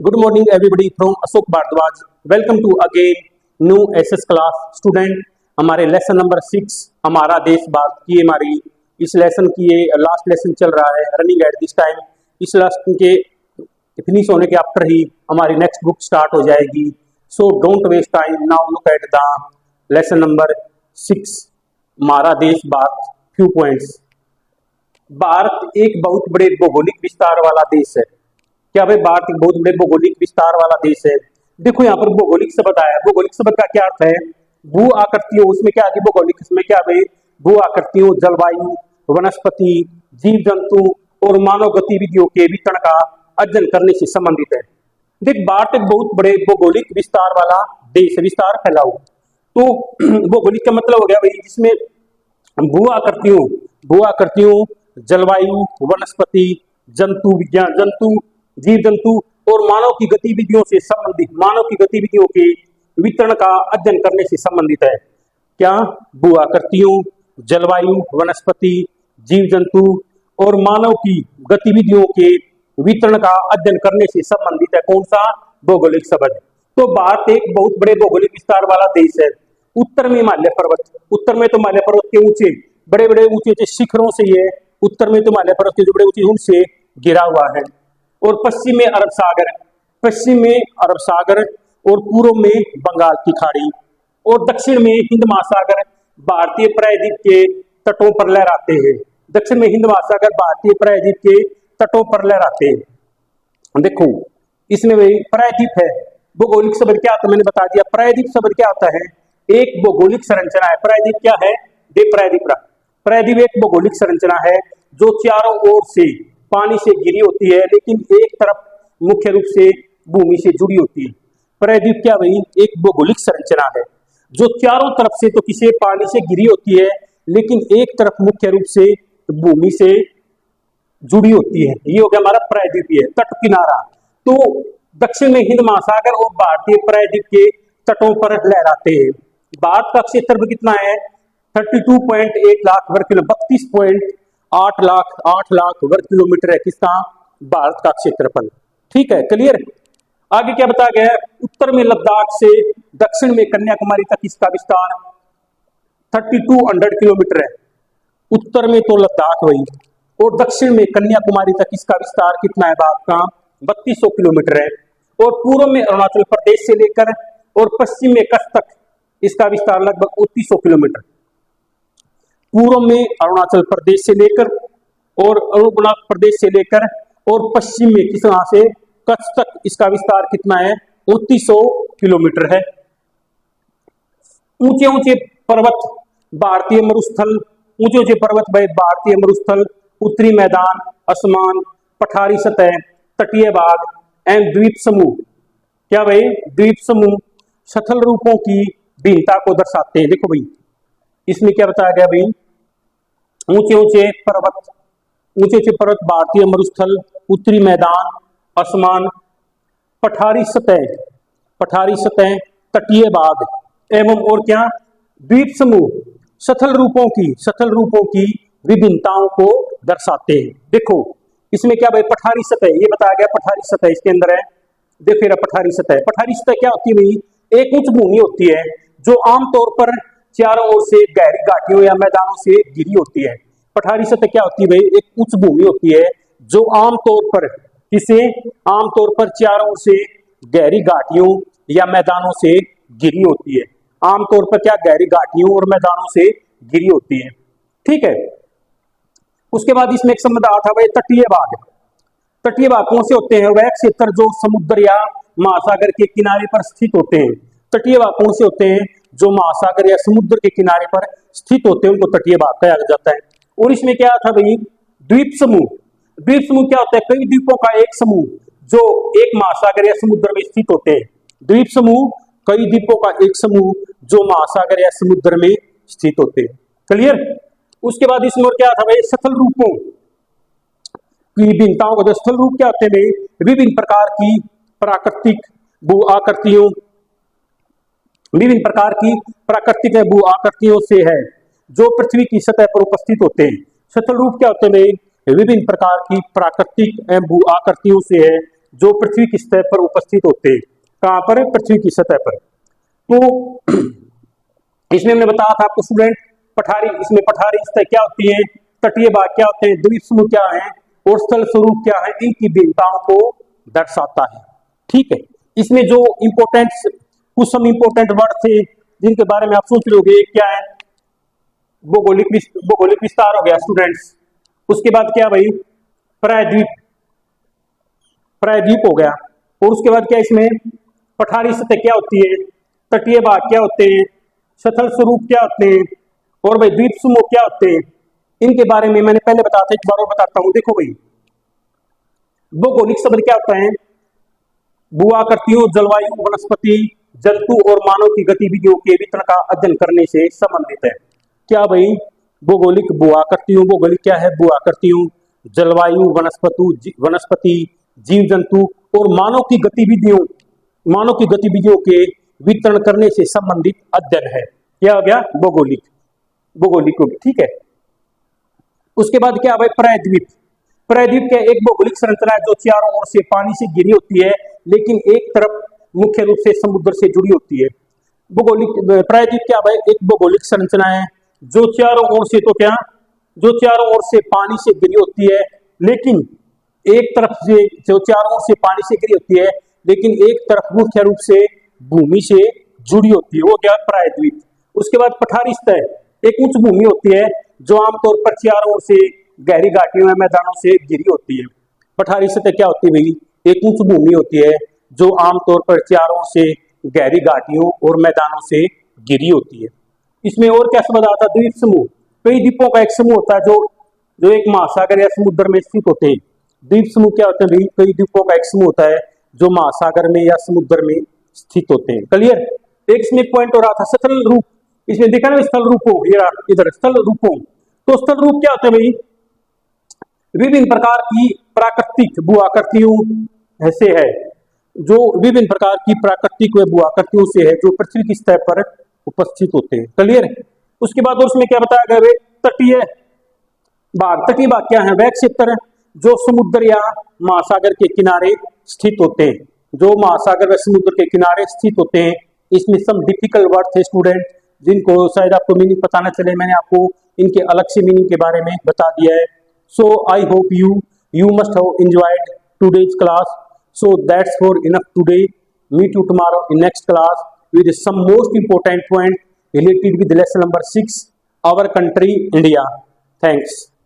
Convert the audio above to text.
Good morning, everybody from Ashok Bhardwaj. Welcome to again new SS class student. हमारे lesson number 6 हमारा देश भारत की हमारी इस लेसन की ये लास्ट लेसन चल रहा है रनिंग एट दिस टाइम। इस लेसन के फिनिश होने के आफ्टर ही हमारी नेक्स्ट बुक स्टार्ट हो जाएगी। So don't waste time, now look at the lesson number 6 हमारा देश भारत। Few points. भारत एक बहुत बड़े भौगोलिक विस्तार वाला देश है। क्या भाई, भारत एक बहुत बड़े भौगोलिक विस्तार वाला देश है। देखो यहाँ पर भौगोलिक शब्द आया। भौगोलिक शब्द का क्या अर्थ है? भू आकृतियों, उसमें क्या है भौगोलिक, इसमें क्या भाई भू आकृतियों, जलवायु, वनस्पति, जीव जंतु और मानव गतिविधियों के वितरण का अध्ययन करने से संबंधित है। देख, भारत एक बहुत बड़े भौगोलिक विस्तार वाला देश है, विस्तार फैलाओ। तो भौगोलिक का मतलब हो गया भाई जिसमें भू आकृतियों, जलवायु, वनस्पति, जंतु विज्ञान, जीव जंतु और मानव की गतिविधियों से संबंधित, मानव की गतिविधियों के वितरण का अध्ययन करने से संबंधित है। क्या? भू आकृतियों, जलवायु, वनस्पति, जीव जंतु और मानव की गतिविधियों के वितरण का अध्ययन करने से संबंधित है। कौन सा? भौगोलिक शब्द। तो भारत एक बहुत बड़े भौगोलिक विस्तार वाला देश है। उत्तर में हिमालय पर्वत, उत्तर में तो हिमालय पर्वत के ऊंचे बड़े बड़े ऊंचे शिखरों से ये उत्तर में तो हिमालय पर्वत के जो बड़े ऊंचे उनसे घिरा हुआ है। और पश्चिम में अरब सागर और पूर्व में बंगाल की खाड़ी और दक्षिण में हिंद महासागर भारतीय प्रायद्वीप के तटों पर लहराते हैं। दक्षिण में हिंद महासागर भारतीय प्रायद्वीप के तटों पर लहराते हैं। देखो इसमें वही प्रायद्वीप है। भौगोलिक शब्द क्या होता है मैंने बता दिया। प्रायद्वीप शब्द क्या होता है? एक भौगोलिक संरचना है। प्रायद्वीप क्या है? प्रायद्वीप एक भौगोलिक संरचना है जो चारों ओर से पानी से घिरी होती है, लेकिन एक तरफ मुख्य रूप से भूमि से जुड़ी होती है। प्रायद्वीप क्या भाई? एक भौगोलिक संरचना है जो चारों तरफ से तो किसी पानी से घिरी होती है, लेकिन एक तरफ मुख्य रूप से भूमि से जुड़ी होती है। ये हो गया हमारा प्रायद्वीपीय तट किनारा। तो दक्षिण में हिंद महासागर और भारतीय प्रायद्वीप के तटों पर लहराते हैं। भारत का क्षेत्रफल कितना है? 32.8 लाख वर्ग किलो, 32.8 लाख वर्ग किलोमीटर है किसका? भारत का क्षेत्रफल। ठीक है, क्लियर। आगे क्या बताया गया है? उत्तर में लद्दाख से दक्षिण में कन्याकुमारी तक इसका विस्तार 3200 किलोमीटर है। उत्तर में तो लद्दाख वही और दक्षिण में कन्याकुमारी तक इसका विस्तार कितना है भारत का? 3200 किलोमीटर है। और पूर्व में अरुणाचल प्रदेश से लेकर और पश्चिम में कच्छ तक इसका विस्तार लगभग 2900 किलोमीटर। पूर्व में अरुणाचल प्रदेश से लेकर और पश्चिम में किस तरह से कच्छ तक इसका विस्तार कितना है? 2900 किलोमीटर है। ऊंचे ऊंचे पर्वत भारतीय मरुस्थल, ऊंचे पर्वत भारतीय मरुस्थल, उत्तरी मैदान, आसमान, पठारी सतह, तटीय भाग एवं द्वीप समूह। क्या भाई? द्वीप समूह स्थल रूपों की भिन्नता को दर्शाते हैं। देखो भाई इसमें क्या बताया गया भाई? ऊंचे ऊंचे पर्वत भारतीय मरुस्थल, उत्तरी मैदान, आसमान, पठारी सतह, तटीय भाग एवं और क्या? द्वीप समूह स्थल रूपों की विभिन्नताओं को दर्शाते हैं। देखो इसमें क्या भाई? पठारी सतह, ये बताया गया पठारी सतह इसके अंदर है। देखिए पठारी सतह क्या होती है भाई? एक उच्च भूमि होती है जो आमतौर पर चारों ओर से गहरी घाटियों या मैदानों से घिरी होती है। पठारी सतह क्या होती है भाई? एक उच्च भूमि होती है जो आमतौर पर चारों ओर से गहरी घाटियों या मैदानों से घिरी होती है। आमतौर पर क्या? गहरी घाटियों और मैदानों से घिरी होती है। ठीक है। उसके बाद इसमें एक संबंध आता है तटीय भाग कौन से होते हैं? वह क्षेत्र जो समुद्र या महासागर के किनारे पर स्थित होते हैं। तटीय भाग कौन से होते हैं? जो महासागर या समुद्र के किनारे पर स्थित होते हैं, उनको तटीय भाग कहा जाता है। और इसमें क्या था भाई? द्वीप समूह क्या होता है? कई द्वीपों का एक समूह जो एक महासागर या समुद्र में स्थित होते हैं। द्वीप समूह कई द्वीपों का एक समूह जो महासागर या समुद्र में स्थित होते हैं। क्लियर। उसके बाद इसमें और क्या था भाई? स्थल रूपों की भिन्नताओं को। स्थल रूप क्या होते हैं भाई? विभिन्न प्रकार की प्राकृतिक भू आकृतियों से है जो पृथ्वी की सतह पर उपस्थित होते हैं। स्थल रूप क्या होते हैं भाई? विभिन्न प्रकार की प्राकृतिक एवं भू आकृतियों से है जो पृथ्वी की सतह पर उपस्थित होते हैं। कहां पर? पृथ्वी की सतह पर। तो इसमें हमने बताया था आपको स्टूडेंट, पठारी, इसमें पठारी सतह क्या होती है, तटीय भाग क्या होते हैं, द्वीप समूह क्या है और स्थल स्वरूप क्या है, इनकी भिन्नताओं को दर्शाता है। ठीक है, इसमें जो इंपोर्टेंट कुछ सम इंपोर्टेंट वर्ड थे जिनके बारे में आप सोच लोगे, क्या है, भौगोलिक विस्तार हो गया स्टूडेंट्स। उसके बाद क्या भाई, प्रायद्वीप हो गया। और उसके बाद क्या, इसमें पठारी सतह क्या होती है, तटीय भाग क्या होते हैं, स्थल स्वरूप क्या होते हैं और भाई द्वीप समूह क्या होते हैं, इनके बारे में मैंने पहले बताया था, एक बार और बताता हूं। देखो भाई, भौगोलिक शब्द क्या होता है, भू-आकृतियों, जलवायु, वनस्पति, जंतु और मानव की गतिविधियों के वितरण का अध्ययन करने से संबंधित है। क्या भाई, भौगोलिक भू-आकृतियों, भौगोलिक क्या है, भू-आकृतियों, जलवायु, वनस्पति, जीव जंतु और मानव की गतिविधियों के वितरण करने से संबंधित अध्ययन है। क्या हो गया, भौगोलिक। ठीक है, उसके बाद क्या भाई, प्रायद्वीप क्या एक भौगोलिक संरचना है जो चारों ओर से पानी से घिरी होती है, लेकिन एक तरफ मुख्य रूप से समुद्र से जुड़ी होती है। प्रायद्वीप क्या भाई, एक भौगोलिक संरचना है जो चारों ओर से पानी से घिरी होती है, लेकिन एक तरफ से, जो चारों ओर से पानी से घिरी होती है लेकिन एक तरफ मुख्य रूप से भूमि से जुड़ी होती है, वो क्या, प्रायद्वीप। उसके बाद पठारी सतह एक उच्च भूमि होती है जो आमतौर पर चारों ओर से गहरी घाटियों या मैदानों से घिरी होती है। पठारी सतह क्या होती है भाई, एक उच्च भूमि होती है जो आमतौर पर चारों ओर से गहरी घाटियों और मैदानों से घिरी होती है। इसमें और क्या समझ आता है, द्वीप समूह, कई द्वीपों का एक समूह होता है जो एक महासागर या समुद्र में स्थित होते हैं। द्वीप समूह क्या होते हैं भाई, कई द्वीपों का एक समूह होता है जो महासागर में या समुद्र में स्थित होते हैं। क्लियर। एक इसमें पॉइंट हो रहा था, स्थल रूप, इसमें देखा ना, स्थल रूपों, इधर स्थल रूपों। तो स्थल रूप क्या होते हैं भाई, विभिन्न प्रकार की प्राकृतिक भू-आकृतियों से है, जो विभिन्न प्रकार की प्राकृतिक व भू-आकृतियों से है जो पृथ्वी की सतह पर उपस्थित होते हैं। क्लियर। उसके बाद उसमें क्या बताया गया, तटीय भाग क्या है, वह क्षेत्र जो समुद्र या महासागर के किनारे स्थित होते हैं, जो महासागर व समुद्र के किनारे स्थित होते हैं। इसमें सम डिफिकल्ट वर्ड थे स्टूडेंट, जिनको शायद आपको मीनिंग पता ना चले, मैंने आपको इनके अलग से मीनिंग के बारे में बता दिया है। So I hope you must have enjoyed today's class. So that's for enough today. Meet you tomorrow in next class with some most important point related with lesson number 6, our country India. Thanks.